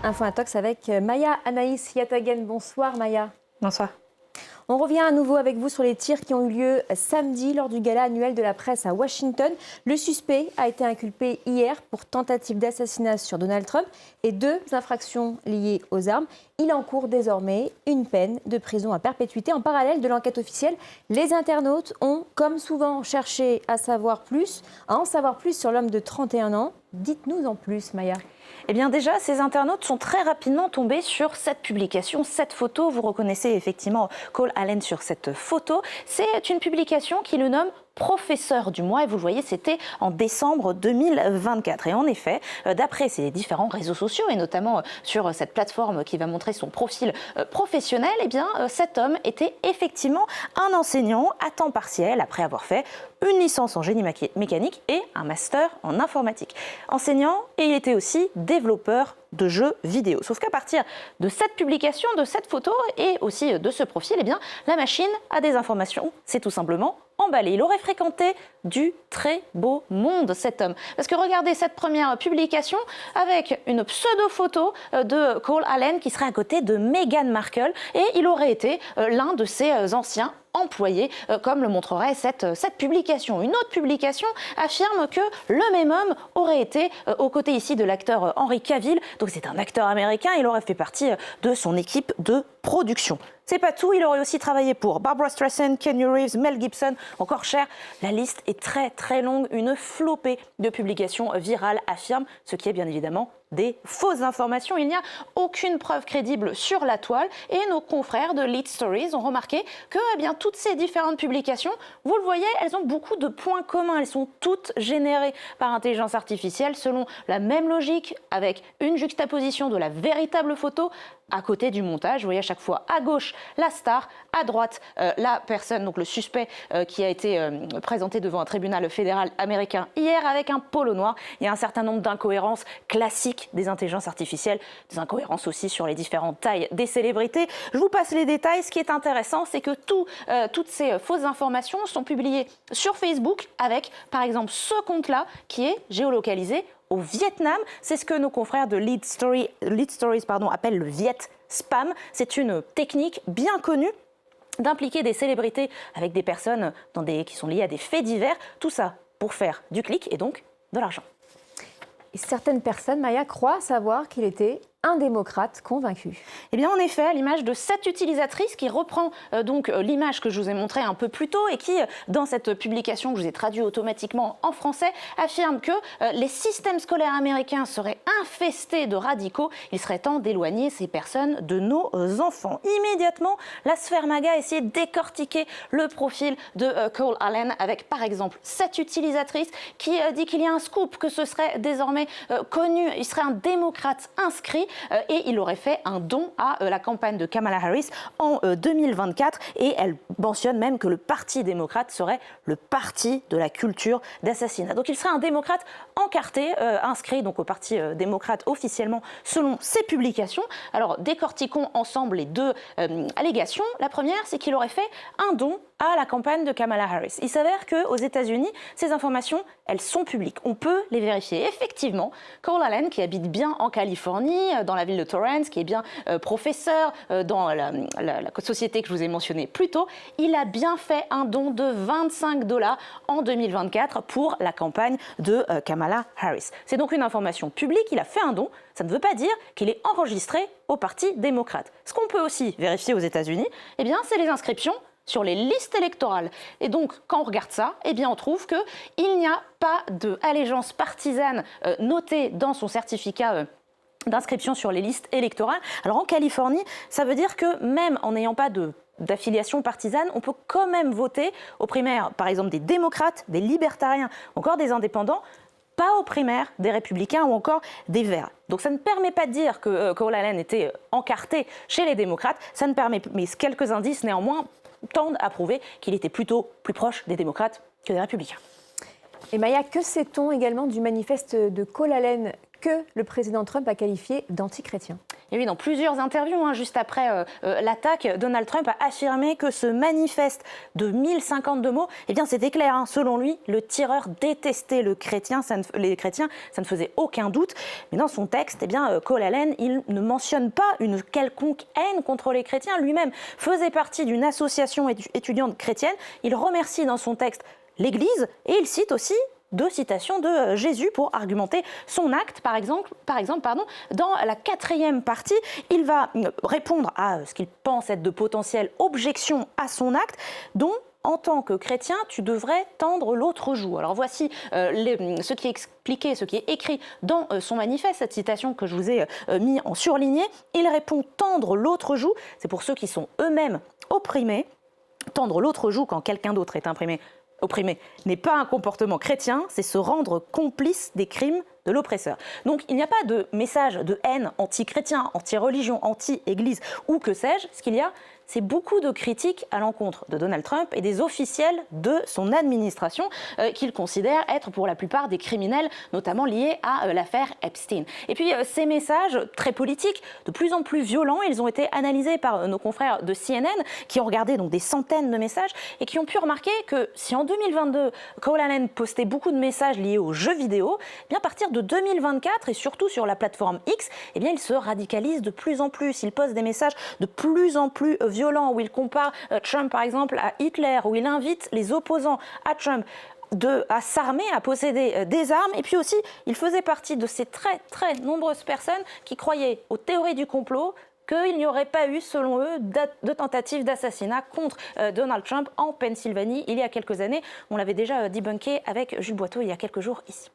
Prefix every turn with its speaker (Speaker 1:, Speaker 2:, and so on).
Speaker 1: Info Intox avec Maya Anaïs Yatagen. Bonsoir Maya.
Speaker 2: Bonsoir.
Speaker 1: On revient à nouveau avec vous sur les tirs qui ont eu lieu samedi lors du gala annuel de la presse à Washington. Le suspect a été inculpé hier pour tentative d'assassinat sur Donald Trump et 2 infractions liées aux armes. Il encourt désormais une peine de prison à perpétuité. En parallèle de l'enquête officielle, les internautes ont, comme souvent, cherché à en savoir plus sur l'homme de 31 ans. Dites-nous en plus, Maya.
Speaker 2: Eh bien déjà, ces internautes sont très rapidement tombés sur cette publication, cette photo. Vous reconnaissez effectivement Cole Allen sur cette photo. C'est une publication qui le nomme professeur du mois et vous le voyez, c'était en décembre 2024. Et en effet, d'après ces différents réseaux sociaux et notamment sur cette plateforme qui va montrer son profil professionnel, eh bien cet homme était effectivement un enseignant à temps partiel après avoir fait une licence en génie mécanique et un master en informatique. Enseignant et il était aussi développeur de jeux vidéo. Sauf qu'à partir de cette publication, de cette photo et aussi de ce profil, eh bien, la machine a des informations. C'est tout simplement emballé. Il aurait fréquenté du très beau monde, cet homme. Parce que regardez cette première publication avec une pseudo-photo de Cole Allen qui serait à côté de Meghan Markle et il aurait été l'un de ses anciens employés, comme le montrerait cette publication. Une autre publication affirme que le même homme aurait été aux côtés ici de l'acteur Henry Cavill. Donc c'est un acteur américain, il aurait fait partie de son équipe de production. C'est pas tout, il aurait aussi travaillé pour Barbra Streisand, Keanu Reeves, Mel Gibson, encore Cher. La liste est très très longue, une flopée de publications virales affirme, ce qui est bien évidemment des fausses informations. Il n'y a aucune preuve crédible sur la toile et nos confrères de Lead Stories ont remarqué que toutes ces différentes publications, vous le voyez, elles ont beaucoup de points communs. Elles sont toutes générées par intelligence artificielle selon la même logique avec une juxtaposition de la véritable photo à côté du montage. Vous voyez à chaque fois à gauche la star, à droite la personne, donc le suspect qui a été présenté devant un tribunal fédéral américain hier avec un polo noir. Il y a un certain nombre d'incohérences classiques des intelligences artificielles, des incohérences aussi sur les différentes tailles des célébrités. Je vous passe les détails. Ce qui est intéressant, c'est que toutes ces fausses informations sont publiées sur Facebook avec par exemple ce compte-là qui est géolocalisé au Vietnam. C'est ce que nos confrères de Lead Stories appellent le Viet Spam. C'est une technique bien connue d'impliquer des célébrités avec des personnes qui sont liées à des faits divers. Tout ça pour faire du clic et donc de l'argent.
Speaker 1: Et certaines personnes, Maya, croient savoir qu'il était un démocrate convaincu.
Speaker 2: Eh bien, en effet, à l'image de cette utilisatrice qui reprend donc l'image que je vous ai montrée un peu plus tôt et qui, dans cette publication que je vous ai traduite automatiquement en français, affirme que les systèmes scolaires américains seraient infestés de radicaux. Il serait temps d'éloigner ces personnes de nos enfants. Immédiatement, la Sphère Maga a essayé de décortiquer le profil de Cole Allen avec, par exemple, cette utilisatrice qui dit qu'il y a un scoop, que ce serait désormais connu. Il serait un démocrate inscrit. Et il aurait fait un don à la campagne de Kamala Harris en 2024 et elle mentionne même que le Parti démocrate serait le parti de la culture d'assassinat. Donc il serait un démocrate encarté, inscrit donc au Parti démocrate officiellement selon ses publications. Alors décortiquons ensemble les 2 allégations. La première, c'est qu'il aurait fait un don à la campagne de Kamala Harris. Il s'avère qu'aux États-Unis, ces informations, elles sont publiques. On peut les vérifier. Effectivement, Cole Allen, qui habite bien en Californie, dans la ville de Torrance, qui est bien professeur dans la société que je vous ai mentionnée plus tôt, il a bien fait un don de $25 en 2024 pour la campagne de Kamala Harris. C'est donc une information publique, il a fait un don. Ça ne veut pas dire qu'il est enregistré au Parti démocrate. Ce qu'on peut aussi vérifier aux États-Unis, eh bien, c'est les inscriptions sur les listes électorales. Et donc, quand on regarde ça, eh bien, on trouve qu'il n'y a pas d'allégeance partisane notée dans son certificat d'inscription sur les listes électorales. Alors, en Californie, ça veut dire que même en n'ayant pas d'affiliation partisane, on peut quand même voter aux primaires, par exemple, des démocrates, des libertariens, encore des indépendants, pas aux primaires des républicains ou encore des verts. Donc ça ne permet pas de dire que Cole Allen était encarté chez les démocrates, ça ne permet, mais quelques indices néanmoins tendent à prouver qu'il était plutôt plus proche des démocrates que des républicains.
Speaker 1: Et Maya, que sait-on également du manifeste de Cole Allen que le président Trump a qualifié d'antichrétien ?
Speaker 2: Et oui, dans plusieurs interviews, juste après l'attaque, Donald Trump a affirmé que ce manifeste de 1052 mots, eh bien c'était clair, selon lui, le tireur détestait les chrétiens, ça ne faisait aucun doute. Mais dans son texte, eh bien, Cole Allen, il ne mentionne pas une quelconque haine contre les chrétiens. Lui-même faisait partie d'une association étudiante chrétienne. Il remercie dans son texte l'Église et il cite aussi 2 citations de Jésus pour argumenter son acte. Par exemple, dans la 4e partie, il va répondre à ce qu'il pense être de potentielles objections à son acte, dont en tant que chrétien, tu devrais tendre l'autre joue. Alors voici ce qui est expliqué, ce qui est écrit dans son manifeste, cette citation que je vous ai mis en surligné. Il répond « tendre l'autre joue », c'est pour ceux qui sont eux-mêmes opprimés. Tendre l'autre joue quand quelqu'un d'autre est opprimé n'est pas un comportement chrétien, c'est se rendre complice des crimes de l'oppresseur. Donc il n'y a pas de message de haine anti-chrétien, anti-religion, anti-église ou que sais-je. Ce qu'il y a, c'est beaucoup de critiques à l'encontre de Donald Trump et des officiels de son administration qu'il considère être pour la plupart des criminels, notamment liés à l'affaire Epstein. Et puis ces messages très politiques, de plus en plus violents, ils ont été analysés par nos confrères de CNN qui ont regardé donc des centaines de messages et qui ont pu remarquer que si en 2022, Cole Allen postait beaucoup de messages liés aux jeux vidéo, eh bien à partir de 2024 et surtout sur la plateforme X, eh bien il se radicalise de plus en plus. Il poste des messages de plus en plus violent, où il compare Trump par exemple à Hitler, où il invite les opposants à Trump à s'armer, à posséder des armes. Et puis aussi, il faisait partie de ces très très nombreuses personnes qui croyaient aux théories du complot, qu'il n'y aurait pas eu, selon eux, de tentatives d'assassinat contre Donald Trump en Pennsylvanie il y a quelques années. On l'avait déjà débunké avec Jules Boiteau il y a quelques jours ici.